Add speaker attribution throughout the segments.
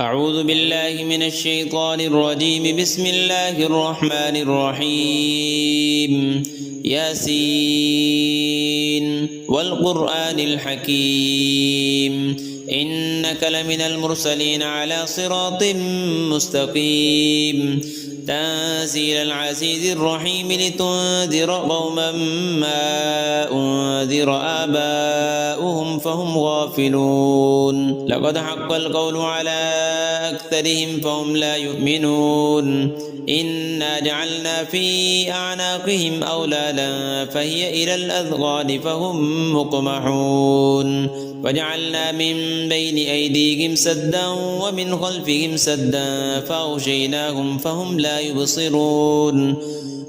Speaker 1: أعوذ بالله من الشيطان الرجيم. بسم الله الرحمن الرحيم. ياسين والقرآن الحكيم إنك لمن المرسلين على صراط مستقيم تنزيل العزيز الرحيم لتنذر قوما ما أنذر آباؤهم فهم غافلون. لقد حق القول على أكثرهم فهم لا يؤمنون. إنا جعلنا في أعناقهم أغلالا فهي إلى الأذقان فهم مقمحون. وجعلنا من بين أيديهم سدا ومن خلفهم سدا فأغشيناهم فهم لا يبصرون.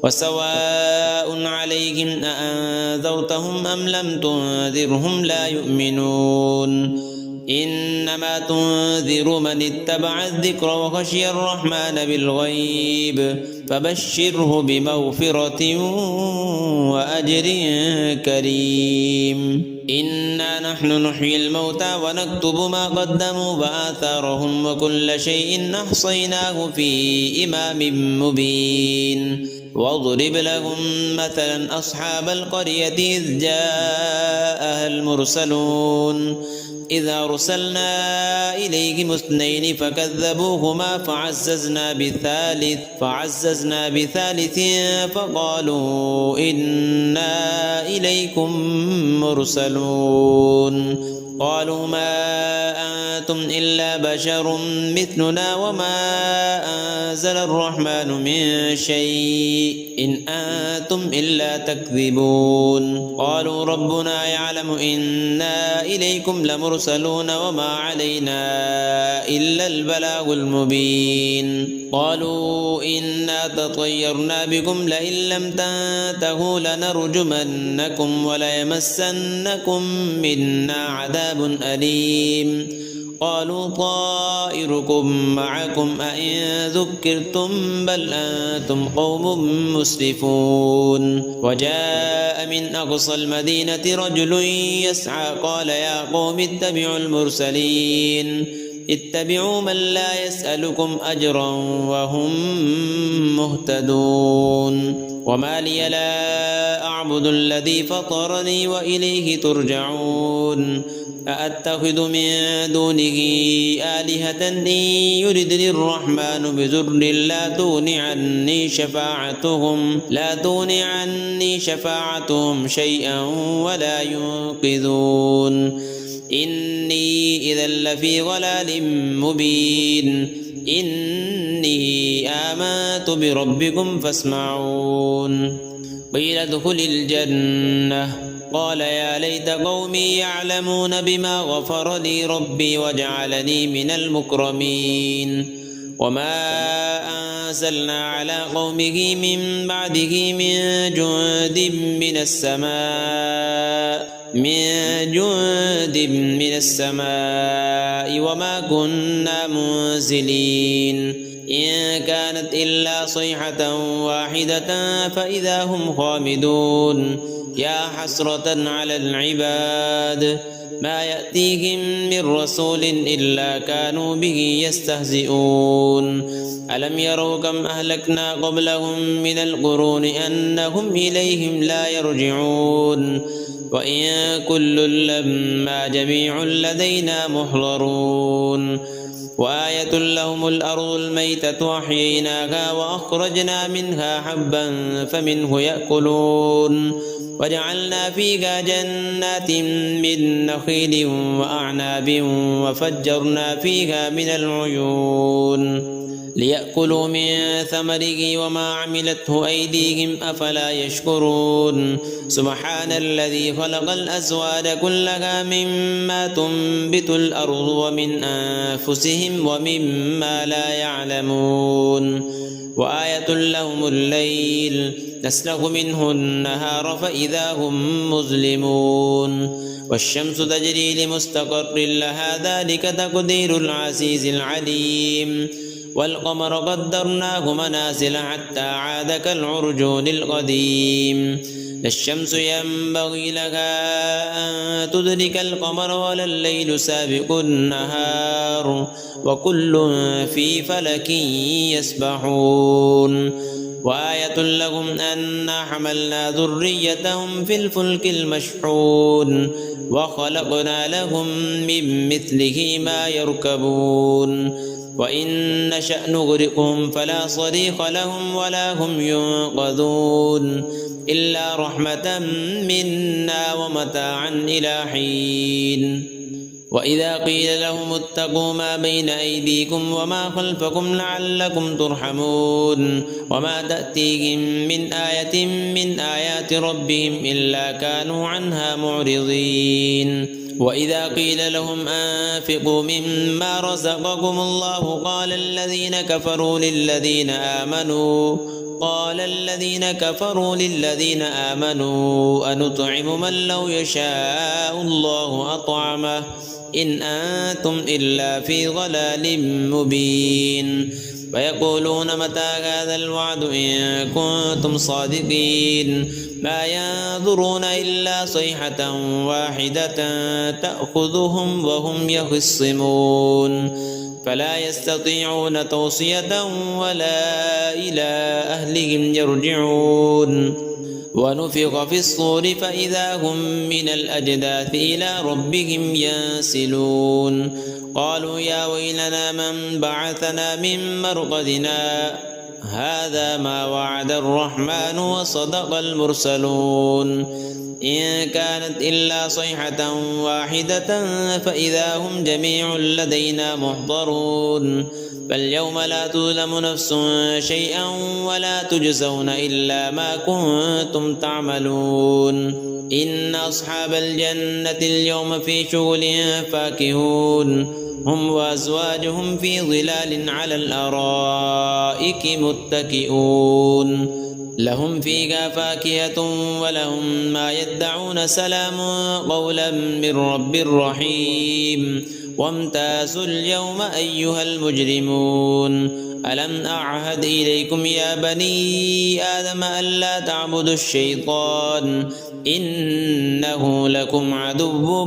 Speaker 1: وسواء عليهم أأنذرتهم أم لم تنذرهم لا يؤمنون. إنما تنذر من اتبع الذكر وخشي الرحمن بالغيب فبشره بمغفرة وأجر كريم. إنا نحن نحيي الموتى ونكتب ما قدموا وآثارهم وكل شيء أحصيناه في إمام مبين. واضرب لهم مثلا أصحاب القرية إذ جاءها المرسلون إذ أرسلنا إليهم اثنين فكذبوهما فعززنا بثالث فقالوا إنا إليكم مرسلون. قالوا ما أنتم إلا بشر مثلنا وما أنزل الرحمن من شيء إن أنتم إلا تكذبون. قالوا ربنا يعلم إنا إليكم لمرسلون وما علينا إلا البلاغ المبين. قالوا إنا تطيرنا بكم لئن لم تنتهوا لنرجمنكم وليمسنكم منا عذاب أليم. قالوا طائركم معكم أئن ذكرتم بل أنتم قوم مسرفون. وجاء من أقصى المدينة رجل يسعى قال يا قوم اتبعوا المرسلين اتبعوا من لا يسألكم أجرا وهم مهتدون. وما لي لا أعبد الذي فطرني وإليه ترجعون. أأتخذ من دونه آلهة إن يردني الرحمن بضر لا تغن عني شفاعتهم شيئا ولا ينقذون. إني إذا لفي ضلال مبين. إني آمنت بربكم فاسمعون. قيل ادخل الجنة قال يا ليت قومي يعلمون بما غفر لي ربي وجعلني من المكرمين. وما أنزلنا على قومه من بعده من جند من السماء وما كنا منزلين. إن كانت إلا صيحة واحدة فإذا هم خامدون. يا حسرة على العباد ما يأتيهم من رسول إلا كانوا به يستهزئون. ألم يروا كم أهلكنا قبلهم من القرون أنهم إليهم لا يرجعون. وإن كل لما جميع لدينا محضرون. وآية لهم الأرض الميتة أحييناها وأخرجنا منها حبا فمنه يأكلون. وجعلنا فيها جنات من نخيل وأعناب وفجرنا فيها من العيون ليأكلوا من ثمره وما عملته أيديهم أفلا يشكرون. سبحان الذي خلق الأزواج كلها مما تنبت الأرض ومن أنفسهم ومما لا يعلمون. وآية لهم الليل نسلخ منه النهار فإذا هم مظلمون. والشمس تجري لمستقر لها ذلك تقدير العزيز العليم. والقمر قدرناه منازل حتى عاد كالعرجون القديم. لا الشمس ينبغي لها أن تدرك القمر ولا الليل سابق النهار وكل في فلك يسبحون وآية لهم أنا حملنا ذريتهم في الفلك المشحون وخلقنا لهم من مثله ما يركبون وإن نشأ نغرقهم فلا صريخ لهم ولا هم ينقذون إلا رحمة منا ومتاعا إلى حين وإذا قيل لهم اتقوا ما بين أيديكم وما خلفكم لعلكم ترحمون وما تأتيهم من آية من آيات ربهم إلا كانوا عنها معرضين وإذا قيل لهم أنفقوا مما رزقكم الله قال الذين كفروا للذين آمنوا أنطعم من لو يشاء الله أطعمه إن أنتم إلا في ضلال مبين ويقولون متى هذا الوعد إن كنتم صادقين ما ينظرون إلا صيحة واحدة تأخذهم وهم يخصمون فلا يستطيعون توصية ولا إلى أهلهم يرجعون ونفخ في الصور فإذا هم من الأجداث إلى ربهم ينسلون قالوا يا ويلنا من بعثنا من مرقدنا هذا ما وعد الرحمن وصدق المرسلون إن كانت إلا صيحة واحدة فإذا هم جميع لدينا محضرون فاليوم لا تظلم نفس شيئا ولا تجزون إلا ما كنتم تعملون إن أصحاب الجنة اليوم في شغل فاكهون هم وأزواجهم في ظلال على الأرائك متكئون لهم فيها فاكهة ولهم ما يدعون سلام قولا من رب رحيم وامتازوا اليوم أيها المجرمون ألم أعهد إليكم يا بني آدم ألا تعبدوا الشيطان إنه لكم عدو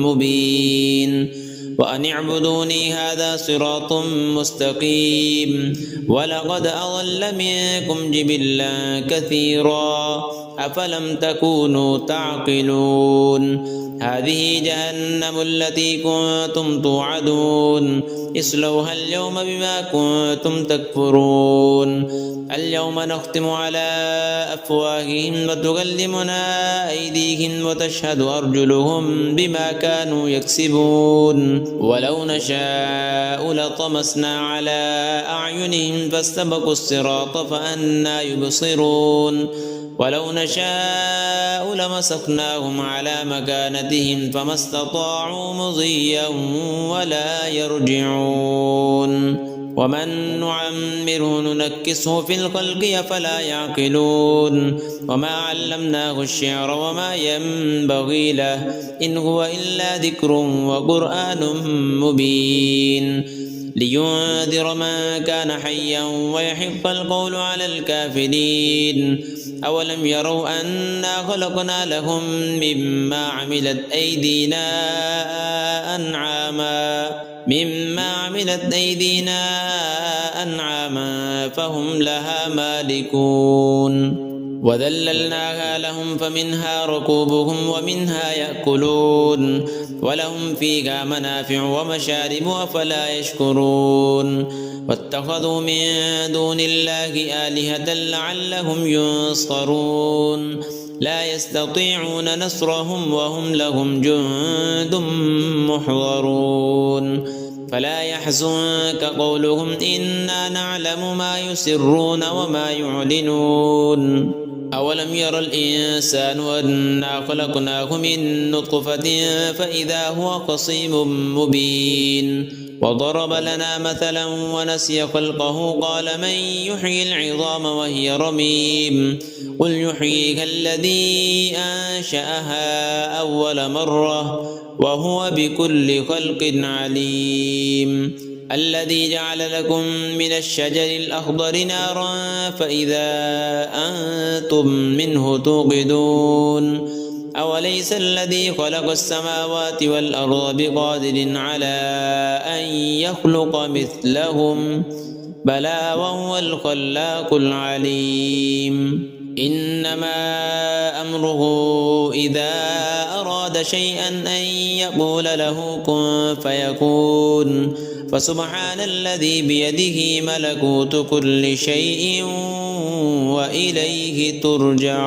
Speaker 1: مبين وأن اعبدوني هذا صراط مستقيم ولقد أضل منكم جبلا كثيرا أفلم تكونوا تعقلون هذه جهنم التي كنتم توعدون اصلوها اليوم بما كنتم تكفرون اليوم نختم على أفواههم وتكلمنا أيديهم وتشهد أرجلهم بما كانوا يكسبون ولو نشاء لطمسنا على أعينهم فاستبقوا الصراط فأنى يبصرون ولو نشاء لمسخناهم على مكانتهم فما استطاعوا مضيا ولا يرجعون ومن نعمره ننكسه في الخلق أفلا يعقلون وما علمناه الشعر وما ينبغي له إن هو إلا ذكر وقرآن مبين لينذر من كان حيا ويحق القول على الكافرين أولم يروا أنا خلقنا لهم مما عملت أيدينا أنعاما فهم لها مالكون وذللناها لهم فمنها ركوبهم ومنها يأكلون ولهم فيها منافع ومشارب أفلا يشكرون واتخذوا من دون الله آلهة لعلهم ينصرون لا يستطيعون نصرهم وهم لهم جند محضرون فلا يحزنك قولهم إنا نعلم ما يسرون وما يعلنون أولم ير الإنسان أنا خلقناه من نطفة فإذا هو خصيم مبين وضرب لنا مثلا ونسي خلقه قال من يحيي العظام وهي رميم قل يحييها الذي أنشأها أول مرة وهو بكل خلق عليم الذي جعل لكم من الشجر الأخضر نارا فإذا أنتم منه توقدون أوليس الذي خلق السماوات والأرض بقادر على أن يخلق مثلهم بلى وهو الخلاق العليم إنما أمره إذا أراد شيئا أن يقول له كن فيكون فسبحان الذي بيده ملكوت كل شيء وإليه ترجعون.